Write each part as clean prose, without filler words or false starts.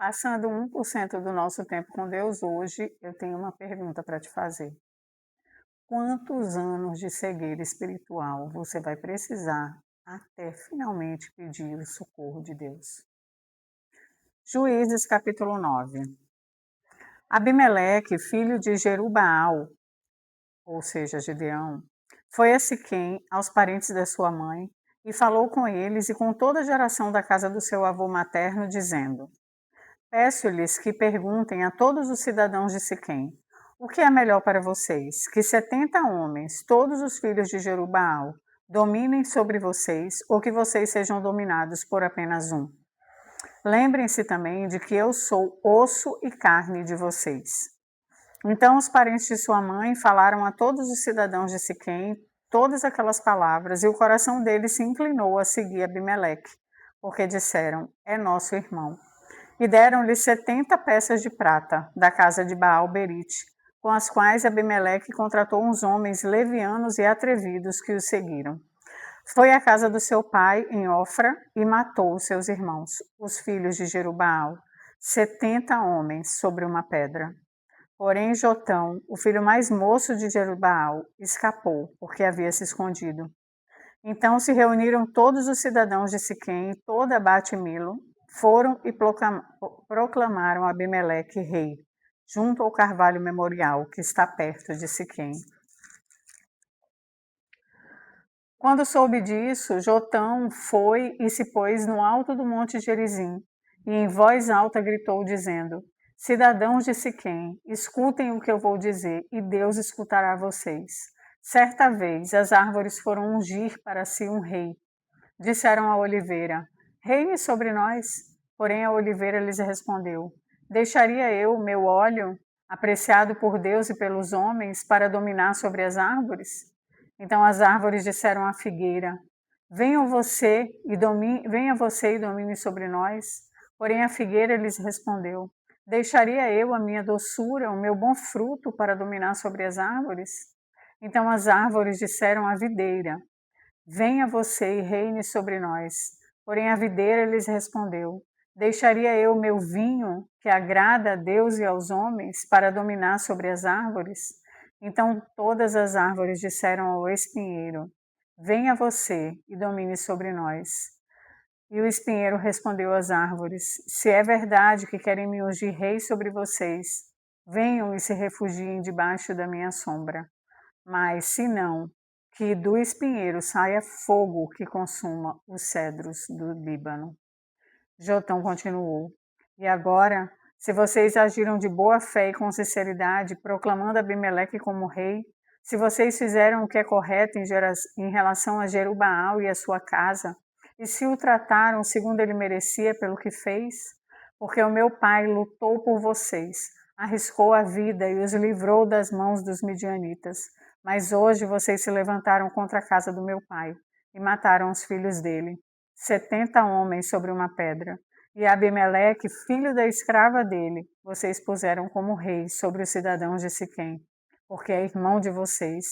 Passando 1% do nosso tempo com Deus hoje, eu tenho uma pergunta para te fazer. Quantos anos de cegueira espiritual você vai precisar até finalmente pedir o socorro de Deus? Juízes capítulo 9. Abimeleque, filho de Jerubaal, ou seja, Gideão, foi a Siquém, aos parentes da sua mãe, e falou com eles e com toda a geração da casa do seu avô materno, dizendo: Peço-lhes que perguntem a todos os cidadãos de Siquém: o que é melhor para vocês? Que 70 homens, todos os filhos de Jerubaal, dominem sobre vocês, ou que vocês sejam dominados por apenas um? Lembrem-se também de que eu sou osso e carne de vocês. Então os parentes de sua mãe falaram a todos os cidadãos de Siquém todas aquelas palavras, e o coração deles se inclinou a seguir Abimeleque, porque disseram: é nosso irmão. E deram-lhe 70 peças de prata da casa de Baal-Berite, com as quais Abimeleque contratou uns homens levianos e atrevidos que o seguiram. Foi à casa do seu pai em Ofra e matou os seus irmãos, os filhos de Jerubaal, 70 homens sobre uma pedra. Porém Jotão, o filho mais moço de Jerubaal, escapou, porque havia se escondido. Então se reuniram todos os cidadãos de Siquém e toda Bate-Milo, foram e proclamaram Abimeleque rei, junto ao carvalho memorial que está perto de Siquém. Quando soube disso, Jotão foi e se pôs no alto do monte Gerizim, e em voz alta gritou, dizendo: Cidadãos de Siquém, escutem o que eu vou dizer, e Deus escutará vocês. Certa vez as árvores foram ungir para si um rei. Disseram à oliveira: reine sobre nós. Porém a oliveira lhes respondeu: deixaria eu meu óleo, apreciado por Deus e pelos homens, para dominar sobre as árvores? Então as árvores disseram à figueira: venha você e domine sobre nós. Porém a figueira lhes respondeu: deixaria eu a minha doçura, o meu bom fruto, para dominar sobre as árvores? Então as árvores disseram à videira: venha você e reine sobre nós. Porém a videira lhes respondeu: deixaria eu meu vinho, que agrada a Deus e aos homens, para dominar sobre as árvores? Então todas as árvores disseram ao espinheiro: venha você e domine sobre nós. E o espinheiro respondeu às árvores: se é verdade que querem me ungir rei sobre vocês, venham e se refugiem debaixo da minha sombra. Mas se não, que do espinheiro saia fogo que consuma os cedros do Líbano. Jotão continuou: e agora, se vocês agiram de boa fé e com sinceridade, proclamando Abimeleque como rei, se vocês fizeram o que é correto em relação a Jerubaal e a sua casa, e se o trataram segundo ele merecia pelo que fez, porque o meu pai lutou por vocês, arriscou a vida e os livrou das mãos dos midianitas. Mas hoje vocês se levantaram contra a casa do meu pai e mataram os filhos dele, 70 homens sobre uma pedra. E Abimeleque, filho da escrava dele, vocês puseram como rei sobre os cidadãos de Siquém, porque é irmão de vocês.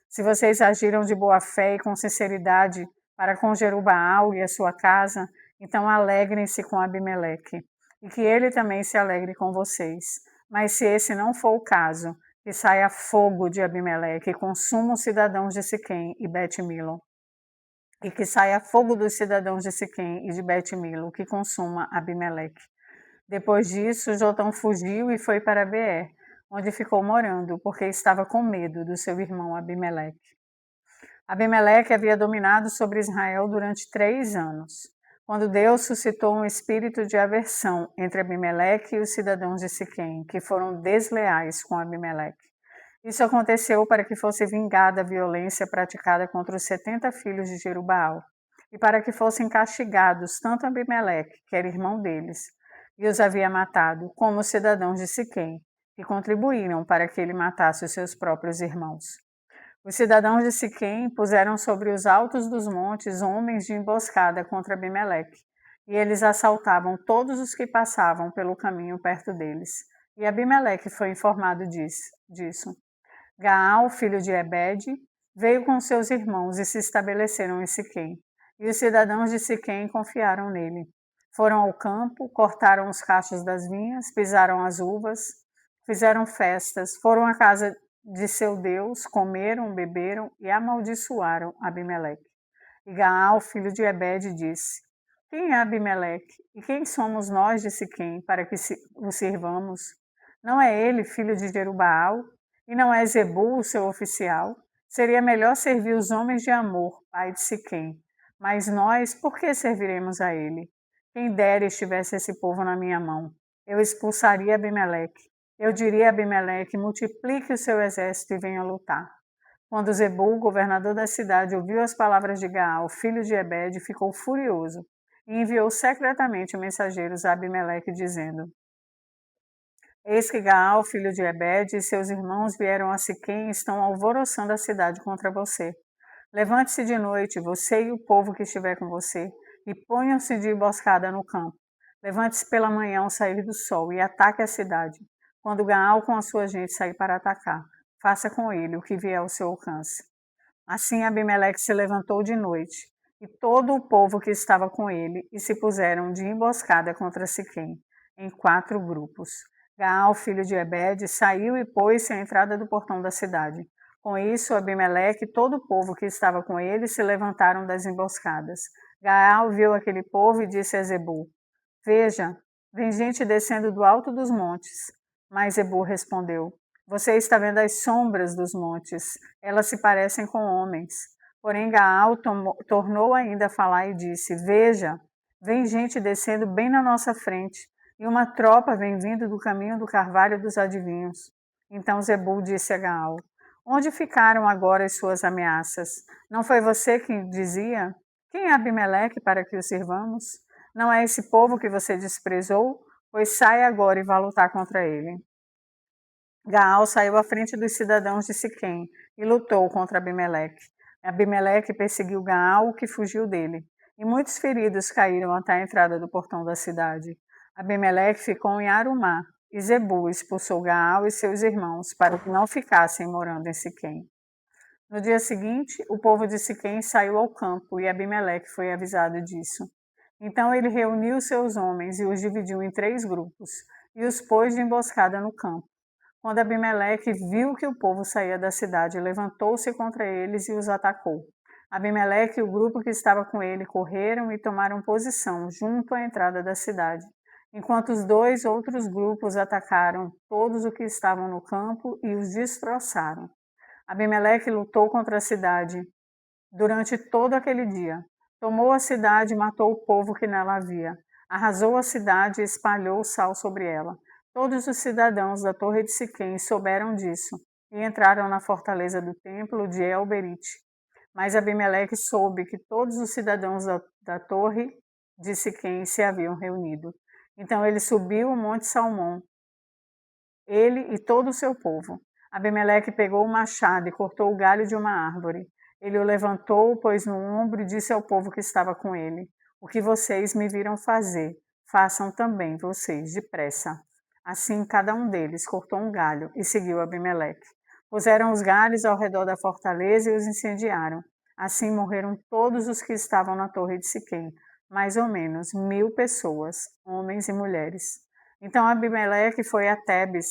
Se vocês agiram de boa fé e com sinceridade para com Jerubaal e a sua casa, então alegrem-se com Abimeleque, e que ele também se alegre com vocês. Mas se esse não for o caso, que saia fogo de Abimeleque e consuma os cidadãos de Siquém e Bet-Milo, e que saia fogo dos cidadãos de Siquém e de Bet-Milo, que consuma Abimeleque. Depois disso, Jotão fugiu e foi para Beer, onde ficou morando, porque estava com medo do seu irmão Abimeleque. Abimeleque havia dominado sobre Israel durante 3 anos, quando Deus suscitou um espírito de aversão entre Abimeleque e os cidadãos de Siquém, que foram desleais com Abimeleque. Isso aconteceu para que fosse vingada a violência praticada contra os 70 filhos de Jerubaal, e para que fossem castigados tanto Abimeleque, que era irmão deles, e os havia matado, como os cidadãos de Siquém, que contribuíram para que ele matasse os seus próprios irmãos. Os cidadãos de Siquém puseram sobre os altos dos montes homens de emboscada contra Abimeleque, e eles assaltavam todos os que passavam pelo caminho perto deles. E Abimeleque foi informado disso. Gaal, filho de Ebed, veio com seus irmãos e se estabeleceram em Siquém. E os cidadãos de Siquém confiaram nele. Foram ao campo, cortaram os cachos das vinhas, pisaram as uvas, fizeram festas, foram à casa de seu Deus, comeram, beberam e amaldiçoaram Abimeleque. E Gaal, filho de Ebede, disse: Quem é Abimeleque? E quem somos nós de Siquém, para que o sirvamos? Não é ele filho de Jerubaal? E não é Zebul o seu oficial? Seria melhor servir os homens de Amor, pai de Siquém. Mas nós, por que serviremos a ele? Quem dera estivesse esse povo na minha mão. Eu expulsaria Abimeleque. Eu diria a Abimeleque: multiplique o seu exército e venha lutar. Quando Zebul, governador da cidade, ouviu as palavras de Gaal, filho de Ebede, ficou furioso e enviou secretamente mensageiros a Abimeleque, dizendo: Eis que Gaal, filho de Ebede, e seus irmãos vieram a Siquém e estão alvoroçando a cidade contra você. Levante-se de noite, você e o povo que estiver com você, e ponham-se de emboscada no campo. Levante-se pela manhã ao sair do sol e ataque a cidade. Quando Gaal com a sua gente sair para atacar, faça com ele o que vier ao seu alcance. Assim Abimeleque se levantou de noite, e todo o povo que estava com ele, e se puseram de emboscada contra Siquém, em 4 grupos. Gaal, filho de Ebede, saiu e pôs-se à entrada do portão da cidade. Com isso, Abimeleque e todo o povo que estava com ele se levantaram das emboscadas. Gaal viu aquele povo e disse a Zebul: Veja, vem gente descendo do alto dos montes. Mas Zebul respondeu: Você está vendo as sombras dos montes, elas se parecem com homens. Porém Gaal tornou ainda a falar e disse: Veja, vem gente descendo bem na nossa frente, e uma tropa vem vindo do caminho do carvalho dos adivinhos. Então Zebul disse a Gaal: Onde ficaram agora as suas ameaças? Não foi você que dizia: Quem é Abimeleque para que o sirvamos? Não é esse povo que você desprezou? Pois saia agora e vá lutar contra ele. Gaal saiu à frente dos cidadãos de Siquém e lutou contra Abimeleque. Abimeleque perseguiu Gaal, que fugiu dele, e muitos feridos caíram até a entrada do portão da cidade. Abimeleque ficou em Arumá, e Zebul expulsou Gaal e seus irmãos para que não ficassem morando em Siquém. No dia seguinte, o povo de Siquém saiu ao campo e Abimeleque foi avisado disso. Então ele reuniu seus homens e os dividiu em 3 grupos e os pôs de emboscada no campo. Quando Abimeleque viu que o povo saía da cidade, levantou-se contra eles e os atacou. Abimeleque e o grupo que estava com ele correram e tomaram posição junto à entrada da cidade, enquanto os 2 outros grupos atacaram todos os que estavam no campo e os destroçaram. Abimeleque lutou contra a cidade durante todo aquele dia. Tomou a cidade e matou o povo que nela havia. Arrasou a cidade e espalhou sal sobre ela. Todos os cidadãos da torre de Siquém souberam disso e entraram na fortaleza do templo de El-Berite. Mas Abimeleque soube que todos os cidadãos da torre de Siquém se haviam reunido. Então ele subiu o monte Salmão, ele e todo o seu povo. Abimeleque pegou o machado e cortou o galho de uma árvore. Ele o levantou, pôs no ombro e disse ao povo que estava com ele: O que vocês me viram fazer, façam também vocês, depressa. Assim, cada um deles cortou um galho e seguiu Abimeleque. Puseram os galhos ao redor da fortaleza e os incendiaram. Assim morreram todos os que estavam na torre de Siquém, mais ou menos 1000 pessoas, homens e mulheres. Então Abimeleque foi a Tebes,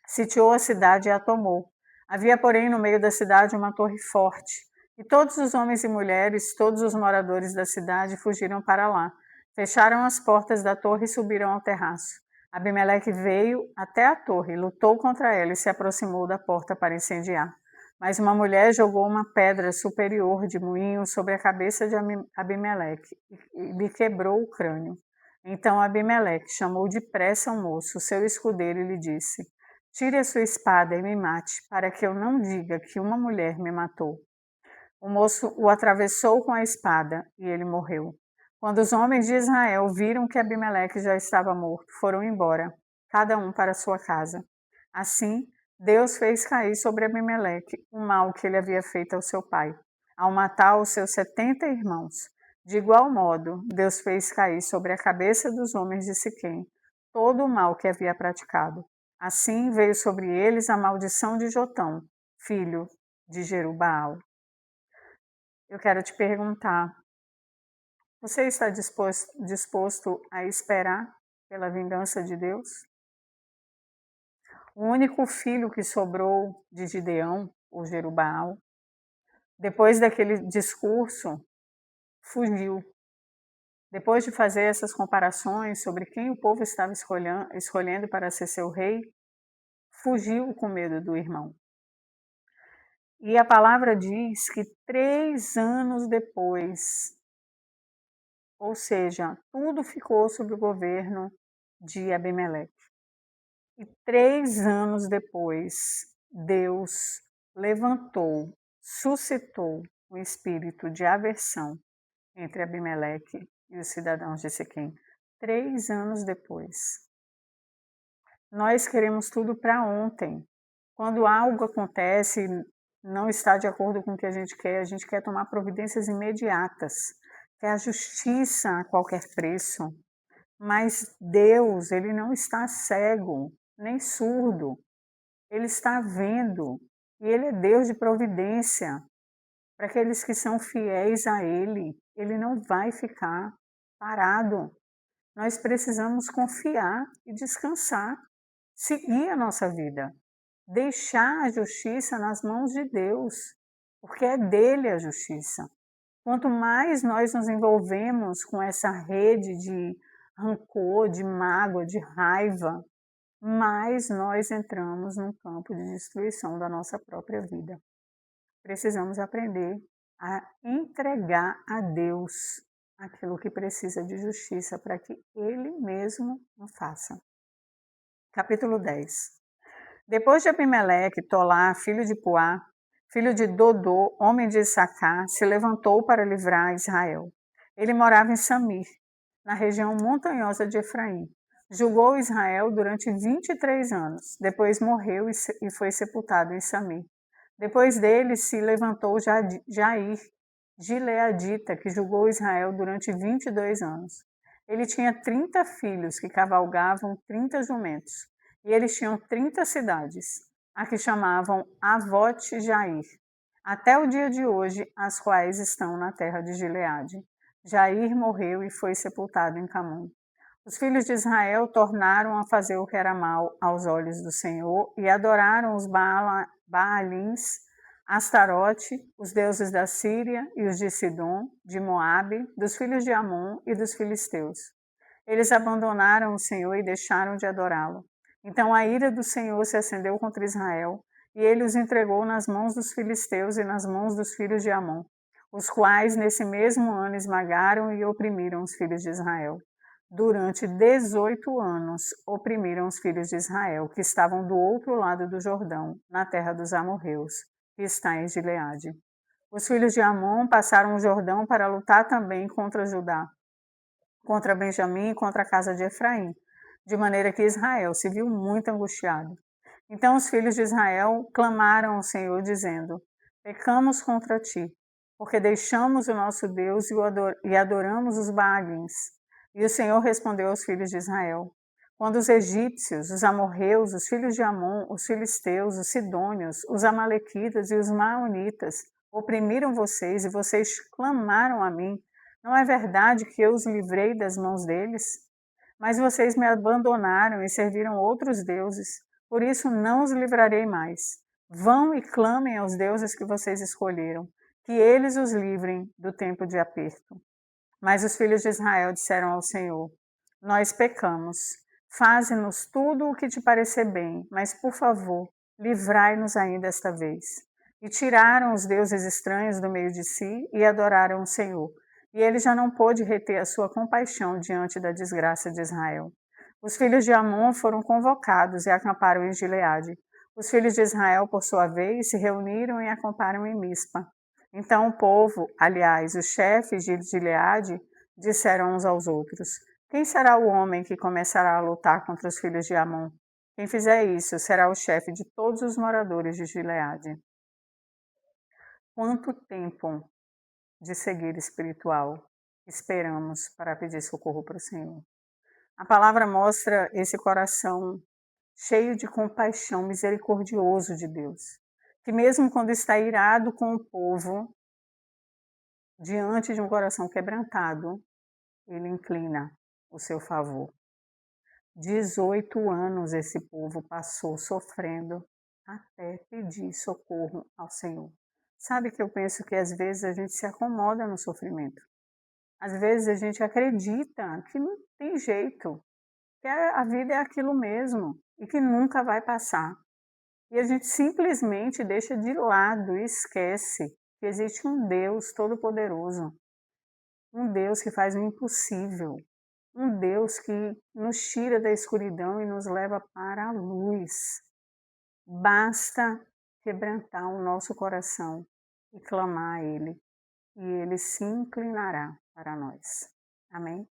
sitiou a cidade e a tomou. Havia, porém, no meio da cidade uma torre forte, e todos os homens e mulheres, todos os moradores da cidade fugiram para lá. Fecharam as portas da torre e subiram ao terraço. Abimeleque veio até a torre, lutou contra ela e se aproximou da porta para incendiar. Mas uma mulher jogou uma pedra superior de moinho sobre a cabeça de Abimeleque e lhe quebrou o crânio. Então Abimeleque chamou depressa um moço, seu escudeiro, e lhe disse: Tire a sua espada e me mate, para que eu não diga que uma mulher me matou. O moço o atravessou com a espada e ele morreu. Quando os homens de Israel viram que Abimeleque já estava morto, foram embora, cada um para sua casa. Assim, Deus fez cair sobre Abimeleque o mal que ele havia feito ao seu pai, ao matar os seus 70 irmãos. De igual modo, Deus fez cair sobre a cabeça dos homens de Siquém todo o mal que havia praticado. Assim veio sobre eles a maldição de Jotão, filho de Jerubaal. Eu quero te perguntar, Você está disposto a esperar pela vingança de Deus? O único filho que sobrou de Gideão, o Jerubaal, depois daquele discurso, fugiu. Depois de fazer essas comparações sobre quem o povo estava escolhendo para ser seu rei, fugiu com medo do irmão. E a palavra diz que 3 anos depois, ou seja, tudo ficou sob o governo de Abimeleque. E 3 anos depois, Deus levantou, suscitou um espírito de aversão entre Abimeleque e os cidadãos de Siquém. 3 anos depois. Nós queremos tudo para ontem. Quando algo acontece e não está de acordo com o que a gente quer tomar providências imediatas, quer a justiça a qualquer preço. Mas Deus, Ele não está cego, nem surdo. Ele está vendo. E Ele é Deus de providência. Para aqueles que são fiéis a Ele, Ele não vai ficar parado. Nós precisamos confiar e descansar, seguir a nossa vida, deixar a justiça nas mãos de Deus, porque é dele a justiça. Quanto mais nós nos envolvemos com essa rede de rancor, de mágoa, de raiva, mais nós entramos num campo de destruição da nossa própria vida. Precisamos aprender a entregar a Deus aquilo que precisa de justiça para que Ele mesmo o faça. Capítulo 10. Depois de Abimeleque, Tolá, filho de Puá, filho de Dodô, homem de Issacar, se levantou para livrar Israel. Ele morava em Samir, na região montanhosa de Efraim. Julgou Israel durante 23 anos. Depois morreu e foi sepultado em Samir. Depois dele se levantou Jair, Gileadita, que julgou Israel durante 22 anos. Ele tinha 30 filhos que cavalgavam 30 jumentos, e eles tinham 30 cidades, a que chamavam Avote Jair, até o dia de hoje, as quais estão na terra de Gileade. Jair morreu e foi sepultado em Camã. Os filhos de Israel tornaram a fazer o que era mal aos olhos do Senhor e adoraram os Baalins, Astarote, os deuses da Síria e os de Sidom, de Moabe, dos filhos de Amon e dos filisteus. Eles abandonaram o Senhor e deixaram de adorá-lo. Então a ira do Senhor se acendeu contra Israel e ele os entregou nas mãos dos filisteus e nas mãos dos filhos de Amon, os quais nesse mesmo ano esmagaram e oprimiram os filhos de Israel. Durante 18 anos oprimiram os filhos de Israel, que estavam do outro lado do Jordão, na terra dos amorreus, que está em Gileade. Os filhos de Amon passaram o Jordão para lutar também contra Judá, contra Benjamim e contra a casa de Efraim, de maneira que Israel se viu muito angustiado. Então os filhos de Israel clamaram ao Senhor, dizendo: pecamos contra ti, porque deixamos o nosso Deus e adoramos os Baalins. E o Senhor respondeu aos filhos de Israel: quando os egípcios, os amorreus, os filhos de Amon, os filisteus, os sidônios, os amalequitas e os maonitas oprimiram vocês e vocês clamaram a mim, não é verdade que eu os livrei das mãos deles? Mas vocês me abandonaram e serviram outros deuses, por isso não os livrarei mais. Vão e clamem aos deuses que vocês escolheram, que eles os livrem do tempo de aperto. Mas os filhos de Israel disseram ao Senhor: nós pecamos, faze-nos tudo o que te parecer bem, mas por favor, livrai-nos ainda esta vez. E tiraram os deuses estranhos do meio de si e adoraram o Senhor. E ele já não pôde reter a sua compaixão diante da desgraça de Israel. Os filhos de Amon foram convocados e acamparam em Gileade. Os filhos de Israel, por sua vez, se reuniram e acamparam em Mispa. Então o povo, aliás, os chefes de Gileade, disseram uns aos outros: quem será o homem que começará a lutar contra os filhos de Amon? Quem fizer isso será o chefe de todos os moradores de Gileade. Quanto tempo de cegueira espiritual esperamos para pedir socorro para o Senhor? A palavra mostra esse coração cheio de compaixão, misericordioso de Deus, que mesmo quando está irado com o povo, diante de um coração quebrantado, Ele inclina o seu favor. 18 anos esse povo passou sofrendo até pedir socorro ao Senhor. Sabe que eu penso que às vezes a gente se acomoda no sofrimento. Às vezes a gente acredita que não tem jeito, que a vida é aquilo mesmo e que nunca vai passar. E a gente simplesmente deixa de lado e esquece que existe um Deus todo-poderoso, um Deus que faz o impossível, um Deus que nos tira da escuridão e nos leva para a luz. Basta quebrantar o nosso coração e clamar a Ele, e Ele se inclinará para nós. Amém?